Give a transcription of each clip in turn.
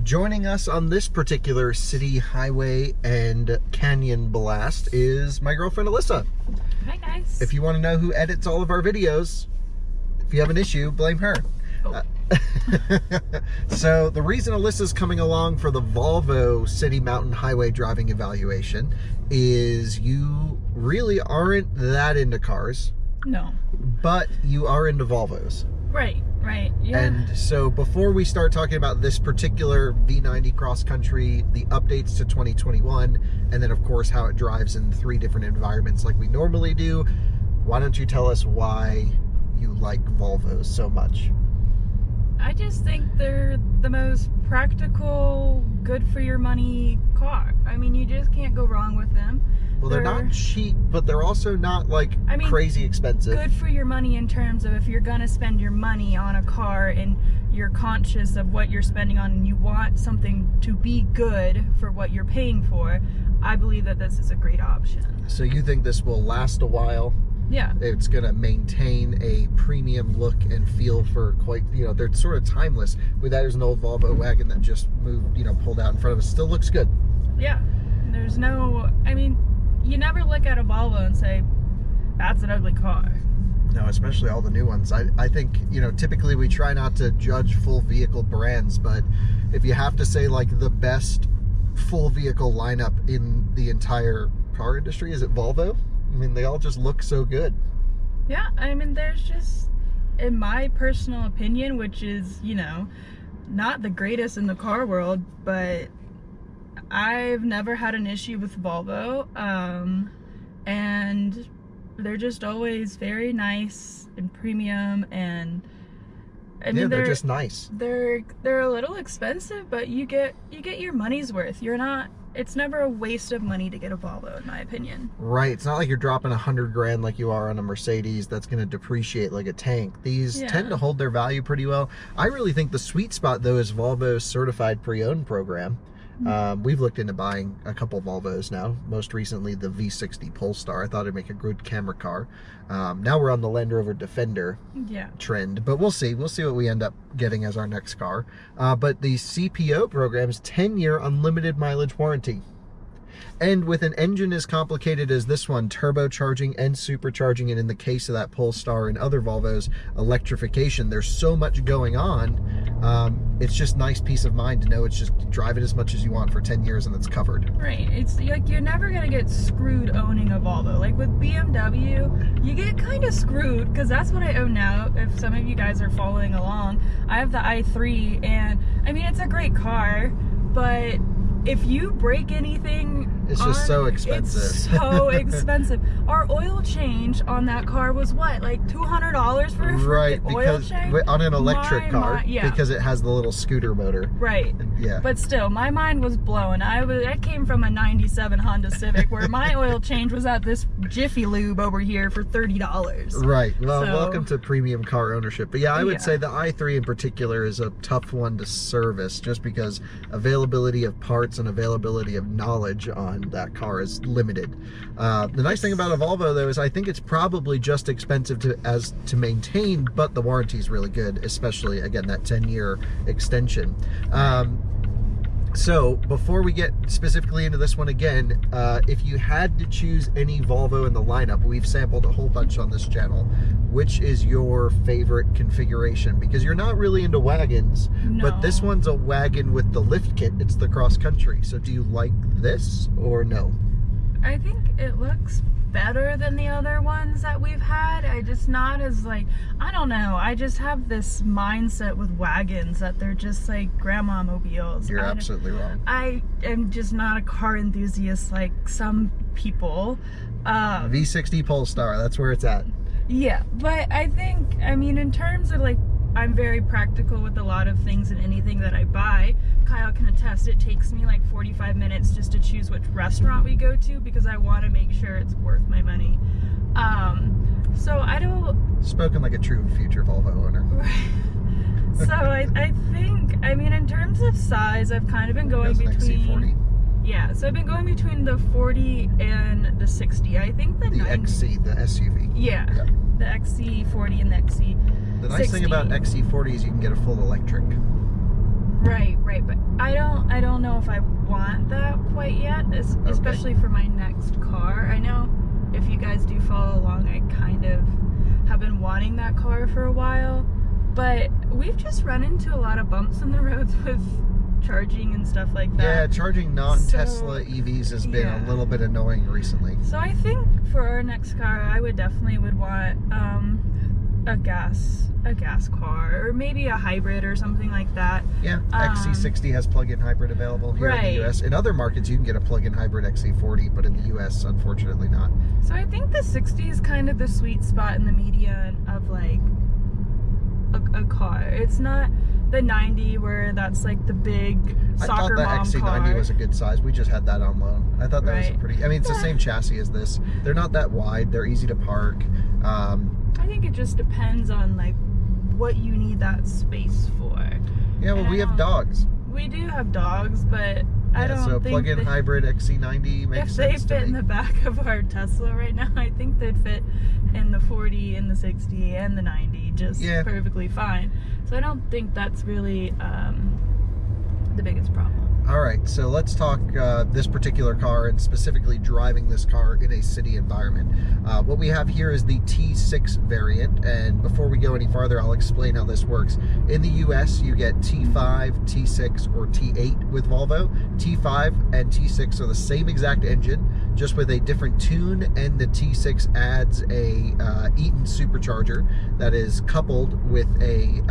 Joining us on this particular city, highway, and canyon blast is my girlfriend, Alyssa. Hi, guys. If you want to know who edits all of our videos, if you have an issue, blame her. Oh. So the reason Alyssa's coming along for the Volvo City Mountain Highway driving evaluation is you really aren't that into cars. No. But you are into Volvos. Right, yeah. And so before we start talking about this particular V90 Cross Country, the updates to 2021, and then of course how it drives in 3 different environments like we normally do, why don't you tell us why you like Volvos so much? I just think they're the most practical, good for your money car. I mean, you just can't go wrong with them. Well, they're not cheap, but they're also not like crazy expensive. Good for your money in terms of if you're gonna spend your money on a car and you're conscious of what you're spending on and you want something to be good for what you're paying for, I believe that this is a great option. So you think this will last a while? Yeah. It's going to maintain a premium look and feel for quite, they're sort of timeless. With that, there's an old Volvo wagon that just moved, pulled out in front of us. Still looks good. Yeah. There's no, you never look at a Volvo and say, that's an ugly car. No, especially all the new ones. I think, typically we try not to judge full vehicle brands, but if you have to say like the best full vehicle lineup in the entire car industry, is it Volvo? They all just look so good. Yeah, there's just, in my personal opinion, which is, not the greatest in the car world, but I've never had an issue with Volvo, and they're just always very nice and premium, and they're just nice. They're a little expensive, but you get your money's worth. It's never a waste of money to get a Volvo, in my opinion. Right. It's not like you're dropping $100 grand like you are on a Mercedes that's going to depreciate like a tank. These tend to hold their value pretty well. I really think the sweet spot, though, is Volvo's certified pre-owned program. We've looked into buying a couple Volvos now, most recently the V90 Polestar. I thought it'd make a good camera car. Now we're on the Land Rover Defender trend, but we'll see what we end up getting as our next car. But the CPO program's 10-year unlimited mileage warranty. And with an engine as complicated as this one, turbocharging and supercharging, and in the case of that Polestar and other Volvos, electrification, there's so much going on. It's just nice peace of mind to know it's just drive it as much as you want for 10 years and it's covered. Right. It's like you're never going to get screwed owning a Volvo. Like with BMW, you get kind of screwed because that's what I own now. If some of you guys are following along, I have the i3, and it's a great car, but if you break anything, it's just so expensive. It's so expensive. Our oil change on that car was what, like $200 for right, the oil change? On an electric car, because it has the little scooter motor. Right. Yeah. But still, my mind was blown. I came from a '97 Honda Civic where my oil change was at this Jiffy Lube over here for $30. Right. Well, welcome to premium car ownership. But yeah, I would say the i3 in particular is a tough one to service, just because availability of parts and availability of knowledge on that car is limited. The nice thing about a Volvo, though, is I think it's probably just expensive to maintain, but the warranty is really good, especially, again, that 10-year extension. So before we get specifically into this one again, if you had to choose any Volvo in the lineup, we've sampled a whole bunch on this channel, which is your favorite configuration? Because you're not really into wagons, but this one's a wagon with the lift kit. It's the Cross Country. So do you like this or no? I think it looks better than the other ones that we've had. I just not as like, I don't know, I just have this mindset with wagons that they're just like grandma mobiles. You're absolutely wrong. I am just not a car enthusiast like some people. V90 Polestar, that's where it's at. Yeah, but I think, in terms of like, I'm very practical with a lot of things and anything that I buy. Kyle can attest, it takes me like 45 minutes just to choose which restaurant we go to because I want to make sure it's worth my money. So I don't... Spoken like a true future Volvo owner. So I think, in terms of size, I've kind of been going between... XC40. Yeah, so I've been going between the 40 and the 60. I think the 90... XC, the SUV. Yeah, the XC40 and the XC. The nice thing about XC40 is you can get a full electric. Right, but I don't know if I want that quite yet, especially for my next car. I know if you guys do follow along, I kind of have been wanting that car for a while, but we've just run into a lot of bumps in the roads with charging and stuff like that. Yeah, charging non-Tesla EVs has been a little bit annoying recently. So I think for our next car, I would definitely want a gas car, or maybe a hybrid or something like that. Yeah, XC60 has plug-in hybrid available here in the US. In other markets, you can get a plug-in hybrid XC40, but in the US, unfortunately not. So I think the 60 is kind of the sweet spot in the median of like a car. It's not the 90 where that's like the big soccer mom car. I thought the XC90 was a good size. We just had that on loan. I thought that was a pretty, I mean, it's the same chassis as this. They're not that wide. They're easy to park. I think it just depends on like what you need that space for. Yeah, well, we have dogs. We do have dogs, but I don't think plug-in hybrid XC90 makes sense to me. If they fit in the back of our Tesla right now, I think they'd fit in the 40, in the 60, and the 90 just perfectly fine. So I don't think that's really the biggest problem. All right, so let's talk this particular car, and specifically driving this car in a city environment. What we have here is the T6 variant, and before we go any farther, I'll explain how this works. In the US, you get T5, T6, or T8 with Volvo. T5 and T6 are the same exact engine, just with a different tune, and the T6 adds a Eaton supercharger that is coupled with a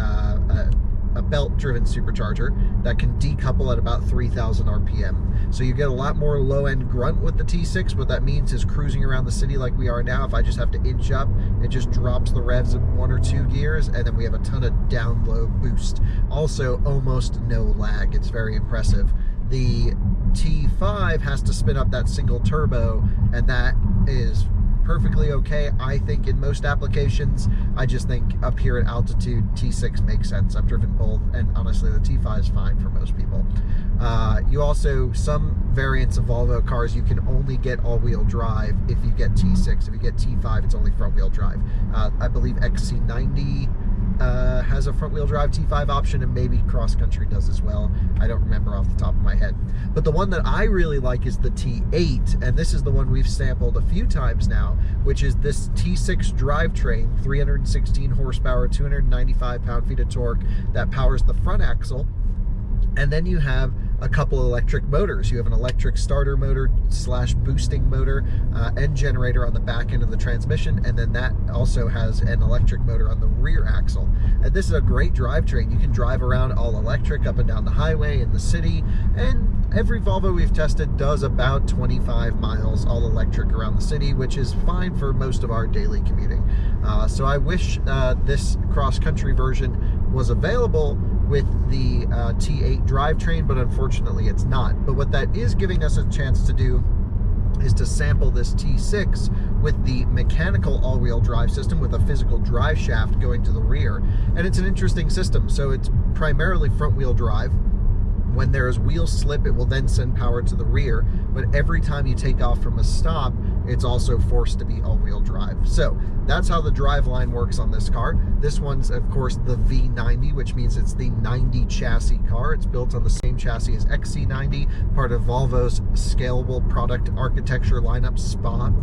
belt-driven supercharger that can decouple at about 3,000 RPM. So you get a lot more low-end grunt with the T6. What that means is cruising around the city like we are now, if I just have to inch up, it just drops the revs in 1 or 2 gears, and then we have a ton of down-low boost. Also, almost no lag. It's very impressive. The T5 has to spin up that single turbo, and that is perfectly okay, I think, in most applications. I just think up here at altitude, T6 makes sense. I've driven both, and honestly, the T5 is fine for most people. You also, some variants of Volvo cars, you can only get all-wheel drive if you get T6. If you get T5, it's only front-wheel drive. I believe XC90 has a front-wheel drive T5 option, and maybe Cross Country does as well. I don't remember off the top of my head. But the one that I really like is the T8, and this is the one we've sampled a few times now, which is this T6 drivetrain, 316 horsepower, 295 pound-feet of torque, that powers the front axle. And then you have a couple electric motors. You have an electric starter motor / boosting motor and generator on the back end of the transmission, and then that also has an electric motor on the rear axle. And this is a great drivetrain. You can drive around all electric up and down the highway in the city, and every Volvo we've tested does about 25 miles all electric around the city, which is fine for most of our daily commuting. So I wish this cross-country version was available with the T8 drivetrain, but unfortunately it's not. But what that is giving us a chance to do is to sample this T6 with the mechanical all-wheel drive system with a physical drive shaft going to the rear. And it's an interesting system. So it's primarily front-wheel drive. When there is wheel slip, it will then send power to the rear, but every time you take off from a stop, it's also forced to be all-wheel drive. So that's how the drive line works on this car. This one's, of course, the V90, which means it's the 90 chassis car. It's built on the same chassis as XC90, part of Volvo's scalable product architecture lineup, SPA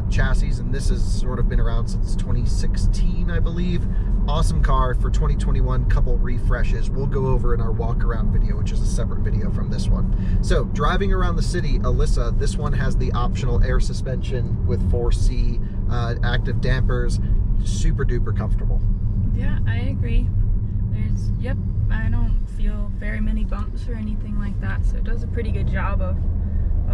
chassis, and this has sort of been around since 2016, I believe. Awesome car for 2021, couple refreshes. We'll go over in our walk around video, which is a separate video from this one. So driving around the city, Alyssa, this one has the optional air suspension with 4C active dampers. Super duper comfortable. Yeah, I agree. I don't feel very many bumps or anything like that, so it does a pretty good job of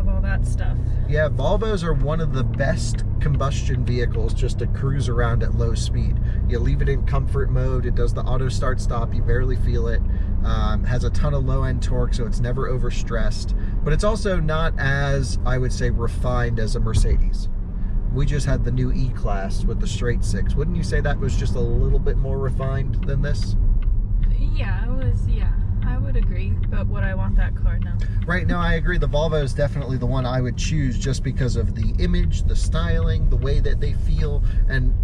all that stuff. Yeah, Volvos are one of the best combustion vehicles just to cruise around at low speed. You leave it in comfort mode, it does the auto start stop, you barely feel it. Has a ton of low end torque, so it's never overstressed, but it's also not as, I would say, refined as a Mercedes. We just had the new E-Class with the straight six. Wouldn't you say that was just a little bit more refined than this? Yeah, it was, yeah. I would agree, but would I want that car? No. Right, no, I agree. The Volvo is definitely the one I would choose just because of the image, the styling, the way that they feel, and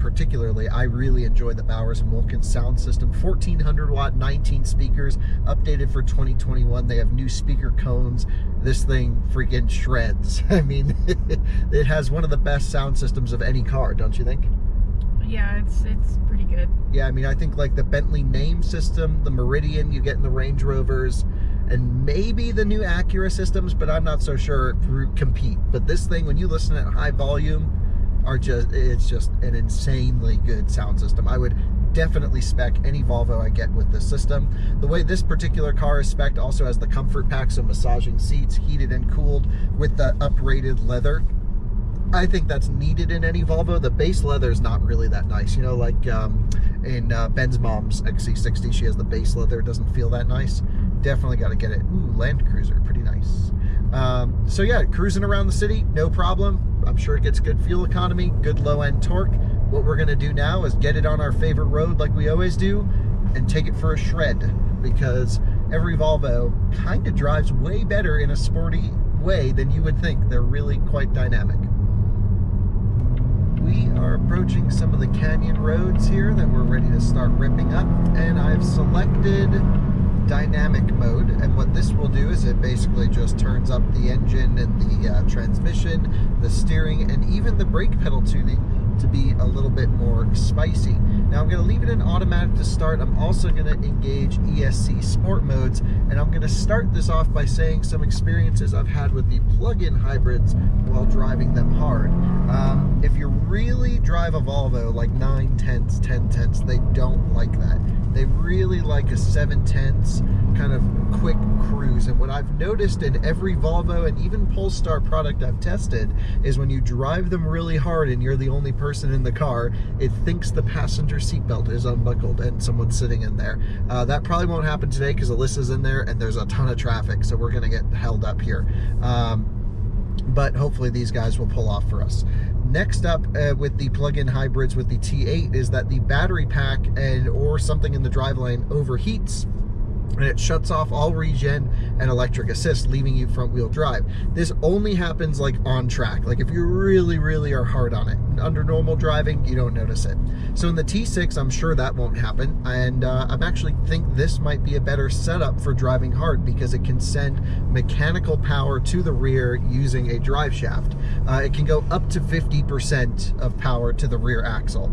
particularly, I really enjoy the Bowers & Wilkins sound system. 1400 watt, 19 speakers, updated for 2021. They have new speaker cones. This thing freaking shreds. I mean, it has one of the best sound systems of any car, don't you think? Yeah, it's pretty good. Yeah, I mean, I think like the Bentley name system, the Meridian you get in the Range Rovers, and maybe the new Acura systems, but I'm not so sure compete. But this thing, when you listen at high volume, it's just an insanely good sound system. I would definitely spec any Volvo I get with this system. The way this particular car is spec'd also has the comfort pack, so massaging seats, heated and cooled with the uprated leather. I think that's needed in any Volvo. The base leather is not really that nice. You know, like in Ben's mom's XC60, she has the base leather. It doesn't feel that nice. Definitely got to get it. Ooh, Land Cruiser, pretty nice. So yeah, cruising around the city, no problem. I'm sure it gets good fuel economy, good low-end torque. What we're going to do now is get it on our favorite road like we always do and take it for a shred, because every Volvo kind of drives way better in a sporty way than you would think. They're really quite dynamic. We are approaching some of the canyon roads here that we're ready to start ripping up, and I've selected dynamic mode, and what this will do is it basically just turns up the engine and the transmission, the steering, and even the brake pedal tuning to be a little bit more spicy. Now I'm going to leave it in automatic to start. I'm also going to engage ESC sport modes, and I'm going to start this off by saying some experiences I've had with the plug-in hybrids while driving them hard. If you really drive a Volvo like 9 tenths, 10 tenths, they don't like that. They really like a 7 tenths kind of quick cruise. And what I've noticed in every Volvo and even Polestar product I've tested is when you drive them really hard and you're the only person in the car, it thinks the passenger seatbelt is unbuckled and someone's sitting in there. That probably won't happen today because Alyssa's in there and there's a ton of traffic, so we're going to get held up here. But hopefully these guys will pull off for us. Next up with the plug-in hybrids with the T8 is that the battery pack or something in the drive lane overheats, and it shuts off all regen and electric assist, leaving you front wheel drive. This only happens like on track, like if you really are hard on it. Under normal driving, you don't notice it. So in the T6, I'm sure that won't happen, and I actually think this might be a better setup for driving hard because it can send mechanical power to the rear using a drive shaft. It can go up to 50% of power to the rear axle.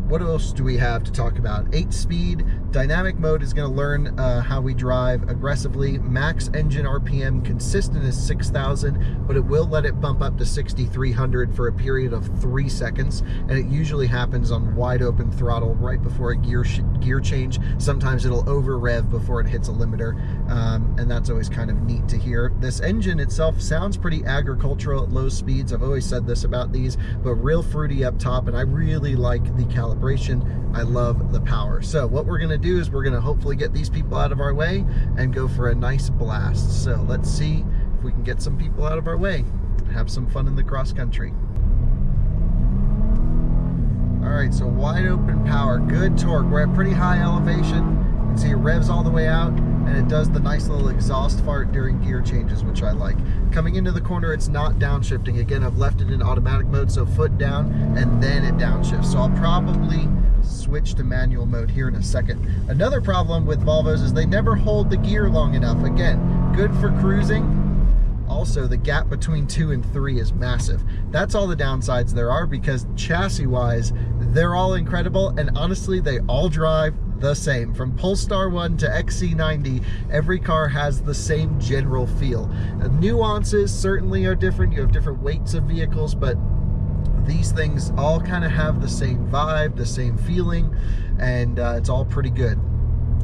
What else do we have to talk about? 8-speed dynamic mode is going to learn how we drive aggressively. Max engine RPM consistent is 6,000, but it will let it bump up to 6,300 for a period of 3 seconds, and it usually happens on wide open throttle right before a gear change. Sometimes it'll over rev before it hits a limiter, and that's always kind of neat to hear. This engine itself sounds pretty agricultural at low speeds. I've always said this about these, but real fruity up top, and I really like the calibration. I love the power. So what we're going to do is we're going to hopefully get these people out of our way and go for a nice blast. So let's see if we can get some people out of our way, have some fun in the cross country. All right, so wide open power, good torque. We're at pretty high elevation. You can see it revs all the way out, and it does the nice little exhaust fart during gear changes, which I like. Coming into the corner, it's not downshifting. Again, I've left it in automatic mode, so foot down, and then it downshifts. So I'll probably switch to manual mode here in a second. Another problem with Volvos is they never hold the gear long enough. Again, good for cruising. Also, the gap between 2 and 3 is massive. That's all the downsides there are, because chassis-wise, they're all incredible, and honestly, they all drive the same. From Polestar 1 to XC90, every car has the same general feel. Nuances certainly are different. You have different weights of vehicles, but these things all kind of have the same vibe, the same feeling, and it's all pretty good.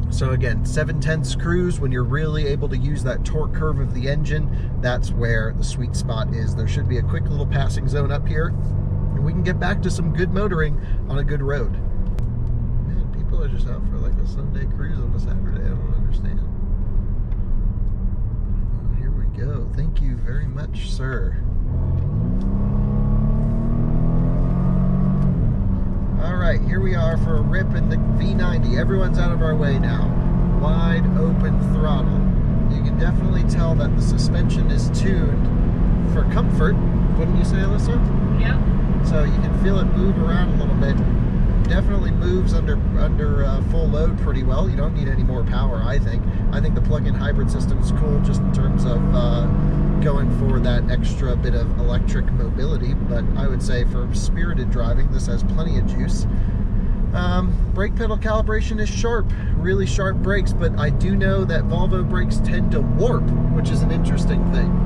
So again, 7 tenths cruise, when you're really able to use that torque curve of the engine, that's where the sweet spot is. There should be a quick little passing zone up here, and we can get back to some good motoring on a good road. Man, people are just out for like a Sunday cruise on a Saturday. I don't understand. Here we go. Thank you very much, sir. All right, here we are for a rip in the V90. Everyone's out of our way now. Wide open throttle. You can definitely tell that the suspension is tuned for comfort, wouldn't you say, Alyssa? Yep. So you can feel it move around a little bit. Definitely moves under full load pretty well. You don't need any more power, I think. I think the plug-in hybrid system is cool just in terms of going for that extra bit of electric mobility, but I would say for spirited driving, this has plenty of juice. Brake pedal calibration is sharp, really sharp brakes, but I do know that Volvo brakes tend to warp, which is an interesting thing.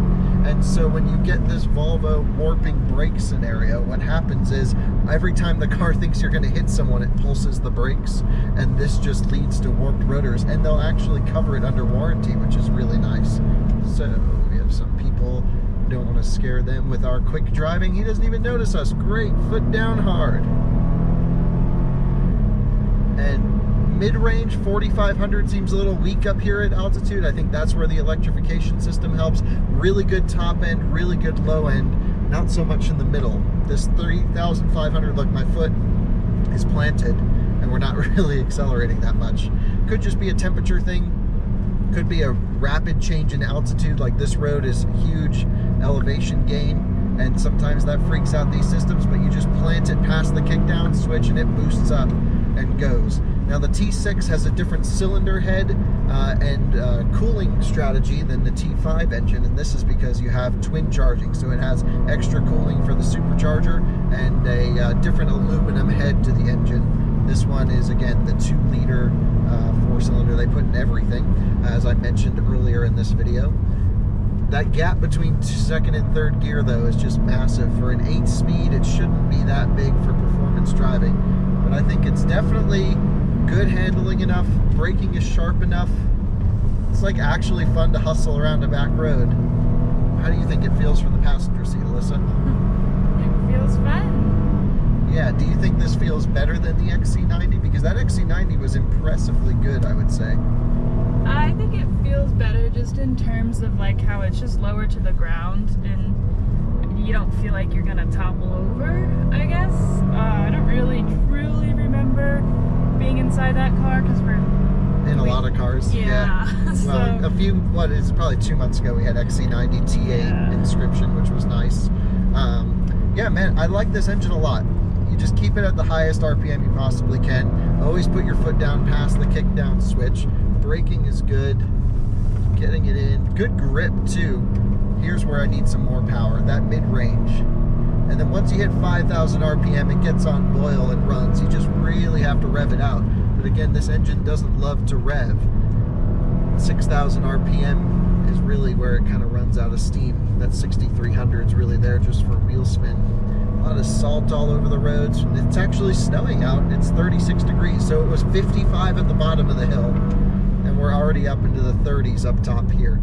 And so when you get this Volvo warping brake scenario, what happens is every time the car thinks you're going to hit someone, it pulses the brakes, and this just leads to warped rotors, and they'll actually cover it under warranty, which is really nice. So we have some people, don't want to scare them with our quick driving. He doesn't even notice us. Great, foot down hard. And mid-range 4,500 seems a little weak up here at altitude. I think that's where the electrification system helps. Really good top end, really good low end, not so much in the middle. This 3,500, look, my foot is planted and we're not really accelerating that much. Could just be a temperature thing, could be a rapid change in altitude, like this road is huge elevation gain, and sometimes that freaks out these systems, but you just plant it past the kickdown switch and it boosts up and goes. Now the T6 has a different cylinder head and cooling strategy than the T5 engine, and this is because you have twin charging, so it has extra cooling for the supercharger and a different aluminum head to the engine. This one is, again, the 2-liter 4-cylinder they put in everything, as I mentioned earlier in this video. That gap between second and third gear, though, is just massive. For an 8-speed, it shouldn't be that big for performance driving, but I think it's definitely good handling enough, braking is sharp enough. It's like actually fun to hustle around a back road. How do you think it feels from the passenger seat, Alyssa? It feels fun. Yeah, do you think this feels better than the XC90? Because that XC90 was impressively good, I would say. I think it feels better just in terms of like how it's just lower to the ground and you don't feel like you're gonna topple over, I guess. I don't really truly remember being inside that car because we're in a lot of cars. Yeah. So, well, it's probably 2 months ago we had XC90 T8 inscription, which was nice. Yeah, man, I like this engine a lot. You just keep it at the highest RPM you possibly can. Always put your foot down past the kick down switch. Braking is good. Getting it in. Good grip too. Here's where I need some more power. That mid-range. And then once you hit 5,000 RPM, it gets on boil and runs. You just really have to rev it out. But again, this engine doesn't love to rev. 6,000 RPM is really where it kind of runs out of steam. That 6,300 is really there just for wheel spin. A lot of salt all over the roads. It's actually snowing out. It's 36 degrees. So it was 55 at the bottom of the hill. And we're already up into the 30s up top here.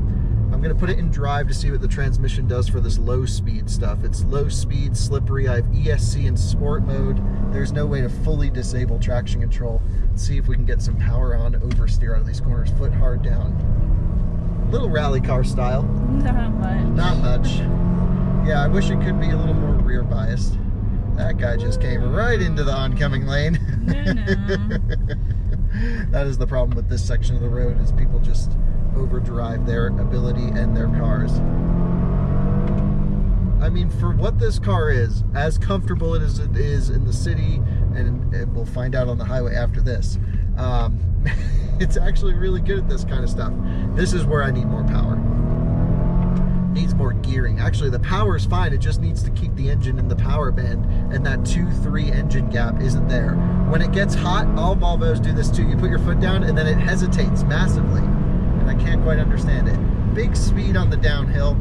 I'm going to put it in drive to see what the transmission does for this low speed stuff. It's low speed, slippery. I have ESC in sport mode. There's no way to fully disable traction control. Let's see if we can get some power on oversteer out of these corners. Foot hard down. Little rally car style. Not much. Not much. Yeah, I wish it could be a little more rear biased. That guy just came right into the oncoming lane. No. That is the problem with this section of the road, is people just overdrive their ability and their cars. I mean, for what this car is, as comfortable as it is in the city, and we'll find out on the highway after this, it's actually really good at this kind of stuff. This is where I need more power. Needs more gearing. Actually, the power is fine. It just needs to keep the engine in the power band, and that 2-3 engine gap isn't there. When it gets hot, all Volvos do this too. You put your foot down and then it hesitates massively, and I can't quite understand it. Big speed on the downhill,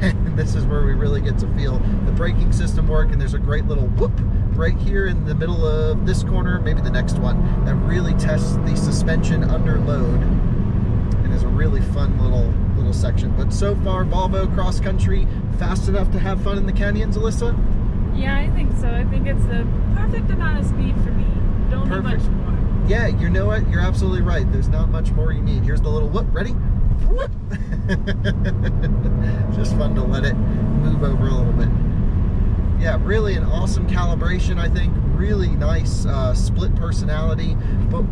and this is where we really get to feel the braking system work, and there's a great little whoop right here in the middle of this corner, maybe the next one, that really tests the suspension under load, and is a really fun little section. But so far, Volvo Cross Country, fast enough to have fun in the canyons, Alyssa? Yeah, I think so. I think it's the perfect amount of speed for me. Don't need much more. Yeah, you know what? You're absolutely right. There's not much more you need. Here's the little whoop. Ready? Whoop! Just fun to let it move over a little bit. Yeah, really an awesome calibration, I think. Really nice split personality, but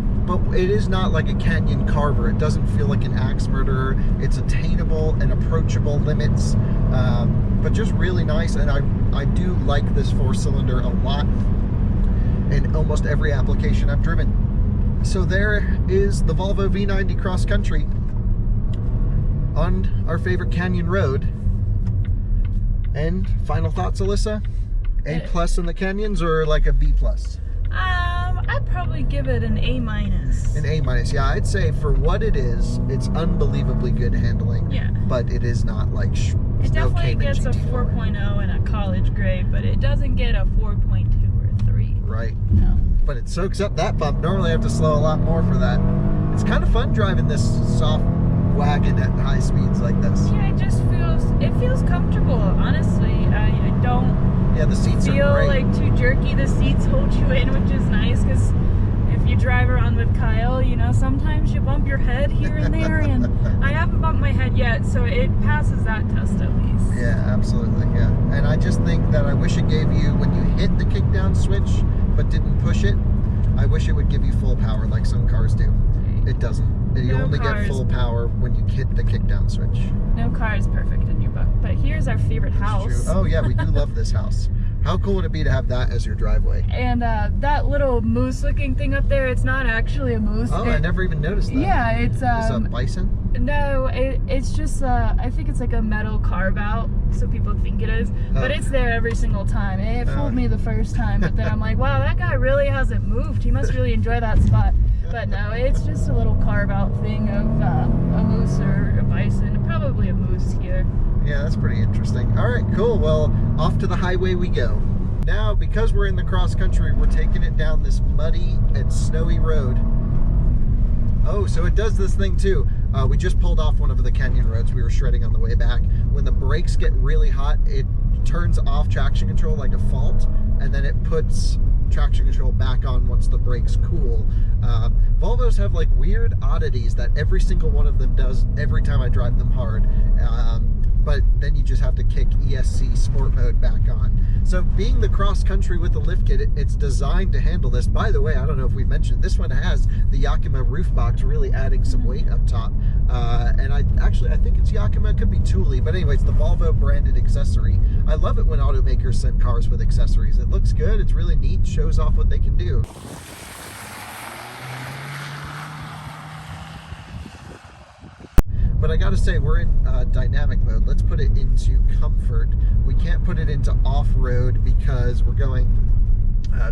it is not like a canyon carver. It doesn't feel like an axe murderer. It's attainable and approachable limits, but just really nice. And I do like this 4-cylinder a lot in almost every application I've driven. So there is the Volvo V90 Cross Country on our favorite canyon road. And final thoughts, Alyssa? A+ in the canyons or like a B+? I'd probably give it an A-. An A-, yeah. I'd say for what it is, it's unbelievably good handling. Yeah. But it is not like it definitely gets a 4.0 and a college grade, but it doesn't get a 4.2 or 3. Right. No. But it soaks up that bump. Normally I have to slow a lot more for that. It's kind of fun driving this soft wagon at high speeds like this. Yeah, it feels comfortable. Honestly, I don't. Yeah, the seats feel are great. like too jerky. The seats hold you in, which is nice, because if you drive around with Kyle, you know, sometimes you bump your head here and there, and I haven't bumped my head yet, so it passes that test at least. Yeah, absolutely, yeah. And I just think that I wish it gave you, when you hit the kick down switch but didn't push it, I wish it would give you full power like some cars do. It doesn't. You only get full power when you hit the kick down switch. No car is perfect in your book, but here's our favorite house. Oh yeah, we do love this house. How cool would it be to have that as your driveway? And that little moose looking thing up there, it's not actually a moose. Oh, I never even noticed that. Yeah, it's Is that a bison? No, it's just I think it's like a metal carve out, so people think it is. But it's there every single time. It fooled me the first time, but then I'm like, wow, that guy really hasn't moved. He must really enjoy that spot. But no, it's just a little carve out thing of a moose or a bison, probably a moose here. Yeah, that's pretty interesting. All right, cool. Well, off to the highway we go. Now, because we're in the cross country, we're taking it down this muddy and snowy road. Oh, so it does this thing too. We just pulled off one of the canyon roads we were shredding on the way back. When the brakes get really hot, it turns off traction control like a fault, and then it puts traction control back on once the brakes cool. Volvos have like weird oddities that every single one of them does every time I drive them hard. But then you just have to kick ESC sport mode back on. So being the cross country with the lift kit, it's designed to handle this. By the way, I don't know if we mentioned, this one has the Yakima roof box, really adding some weight up top. And I think it's Yakima, it could be Thule, but anyways, the Volvo branded accessory. I love it when automakers send cars with accessories. It looks good, it's really neat, shows off what they can do. But I gotta say, we're in dynamic mode. Let's put it into comfort. We can't put it into off-road because we're going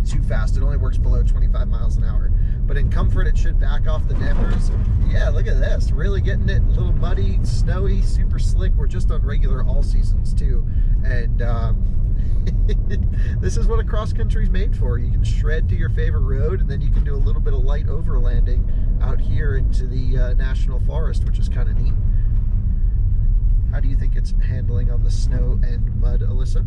too fast. It only works below 25 miles an hour. But in comfort, it should back off the dampers. Yeah, look at this. Really getting it a little muddy, snowy, super slick. We're just on regular all seasons too. And this is what a cross country is made for. You can shred to your favorite road, and then you can do a little bit of light overlanding out here into the national forest, which is kind of neat. How do you think it's handling on the snow and mud, Alyssa?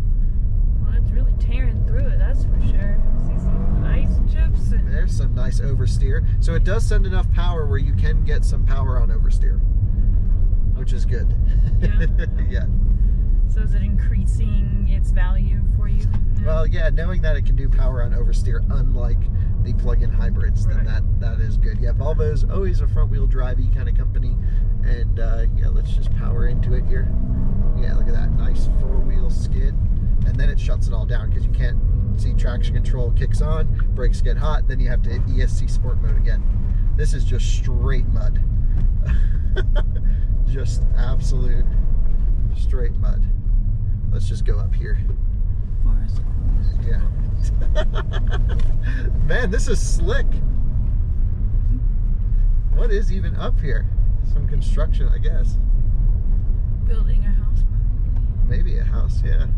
Well, it's really tearing through it, that's for sure. See some ice chips. There's some nice oversteer. So it does send enough power where you can get some power on oversteer, which is good. Yeah. Yeah. So is it increasing its value for you? Well, yeah, knowing that it can do power on oversteer, unlike the plug-in hybrids, then that is good. Yeah, Volvo's always a front-wheel drive-y kind of company, and yeah, let's just power into it here. Yeah, look at that, nice four-wheel skid, and then it shuts it all down because you can't see traction control kicks on, brakes get hot, then you have to hit ESC sport mode again. This is just straight mud. Just absolute straight mud. Let's just go up here. Yeah. Man, this is slick. What is even up here? Some construction, I guess. Building a house, probably. Maybe a house, yeah.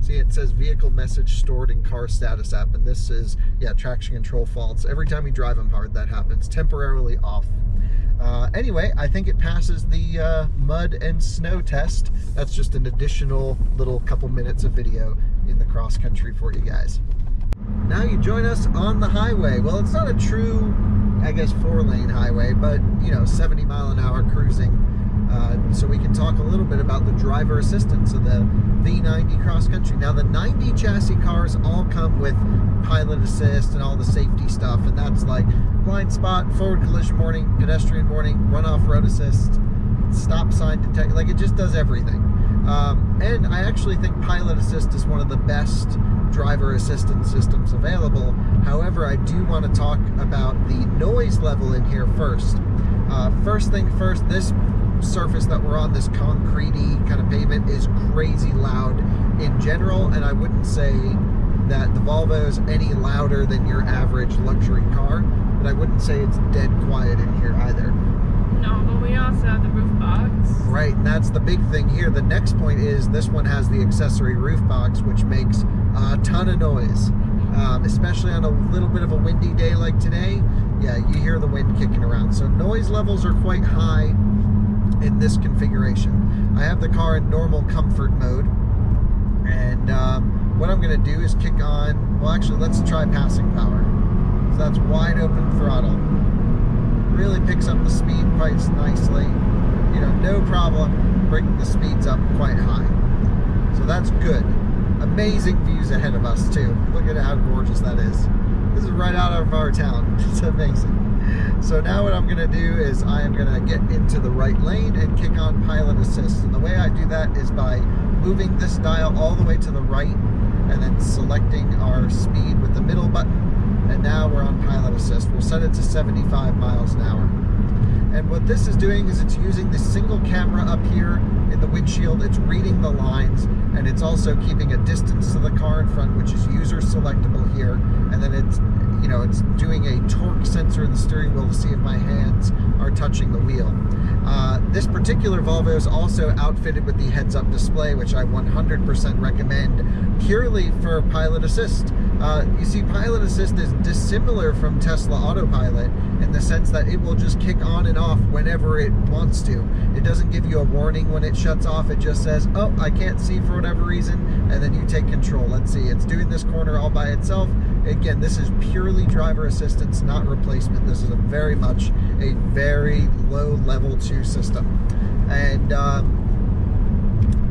See, it says vehicle message stored in car status app, and this is, yeah, traction control faults. Every time you drive them hard, that happens. Temporarily off. Anyway, I think it passes the mud and snow test. That's just an additional little couple minutes of video in the cross country for you guys. Now you join us on the highway. Well, it's not a true, I guess, 4-lane highway, but, you know, 70 mile an hour cruising. So we can talk a little bit about the driver assistance of the V90 Cross Country. Now, the 90 chassis cars all come with pilot assist and all the safety stuff, and that's like blind spot, forward collision warning, pedestrian warning, runoff road assist, stop sign detect, like it just does everything. And I actually think Pilot Assist is one of the best driver assistance systems available. However, I do want to talk about the noise level in here first. First thing first, this surface that we're on, this concrete-y kind of pavement, is crazy loud in general, and I wouldn't say that the Volvo is any louder than your average luxury car, but I wouldn't say it's dead quiet in here either. No, but we also have the roof box. Right, and that's the big thing here. The next point is this one has the accessory roof box, which makes a ton of noise, especially on a little bit of a windy day like today. Yeah, you hear the wind kicking around. So noise levels are quite high in this configuration. I have the car in normal comfort mode, and what I'm going to do is kick on, well actually let's try passing power. So that's wide open throttle. Really picks up the speed quite nicely. You know, no problem bringing the speeds up quite high. So that's good. Amazing views ahead of us too. Look at how gorgeous that is. This is right out of our town. It's amazing. So now what I'm gonna do is I am gonna get into the right lane and kick on Pilot Assist. And the way I do that is by moving this dial all the way to the right and then selecting our speed with the middle button. And now we're on Pilot Assist. We'll set it to 75 miles an hour. And what this is doing is it's using the single camera up here in the windshield. It's reading the lines, and it's also keeping a distance to the car in front, which is user selectable here. And then it's, you know, it's doing a torque sensor in the steering wheel to see if my hands are touching the wheel. This particular Volvo is also outfitted with the heads-up display, which I 100% recommend purely for Pilot Assist. You see, Pilot Assist is dissimilar from Tesla Autopilot in the sense that it will just kick on and off whenever it wants to. It doesn't give you a warning when it shuts off. It just says, oh, I can't see for whatever reason, and then you take control. Let's see, it's doing this corner all by itself. Again, this is purely driver assistance, not replacement. This is very much a very low level 2 system. And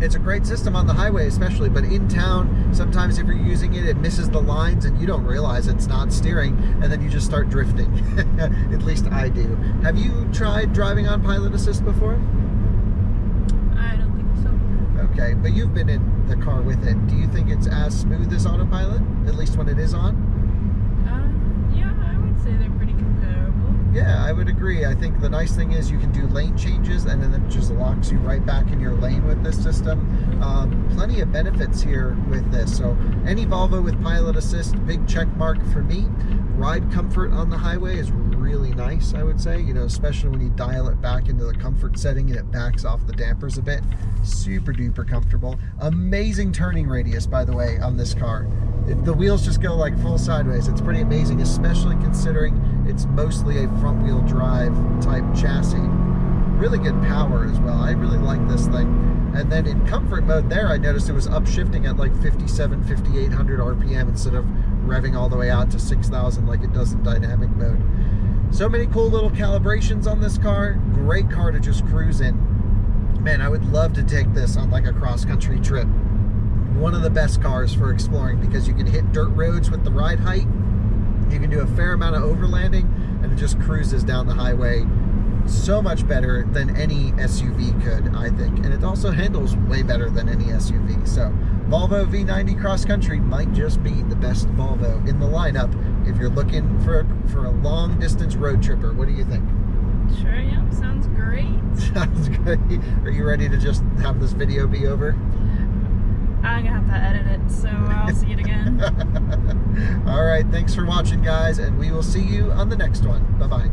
it's a great system on the highway especially, but in town, sometimes if you're using it, it misses the lines and you don't realize it's not steering, and then you just start drifting. At least I do. Have you tried driving on Pilot Assist before? I don't think so. Okay, but you've been in the car with it. Do you think it's as smooth as Autopilot, at least when it is on? Yeah, I would say they're pretty comparable. Yeah, I would agree. I think the nice thing is you can do lane changes, and then it just locks you right back in your lane with this system. Plenty of benefits here with this. So any Volvo with Pilot Assist, big check mark for me. Ride comfort on the highway is really nice, I would say, you know, especially when you dial it back into the comfort setting and it backs off the dampers a bit. Super duper comfortable. Amazing turning radius, by the way, on this car. The wheels just go like full sideways. It's pretty amazing, especially considering it's mostly a front wheel drive type chassis. Really good power as well. I really like this thing. And then in comfort mode there, I noticed it was upshifting at like 5,800 RPM instead of revving all the way out to 6,000 like it does in dynamic mode. So many cool little calibrations on this car. Great car to just cruise in. Man, I would love to take this on like a cross-country trip. One of the best cars for exploring because you can hit dirt roads with the ride height. You can do a fair amount of overlanding, and it just cruises down the highway so much better than any SUV could, I think. And it also handles way better than any SUV. So Volvo V90 Cross Country might just be the best Volvo in the lineup if you're looking for a long distance road tripper. What do you think? Sure, yeah, sounds great. Sounds great. Are you ready to just have this video be over? I'm gonna have to edit it, so I'll see it again. All right, thanks for watching, guys, and we will see you on the next one. Bye-bye.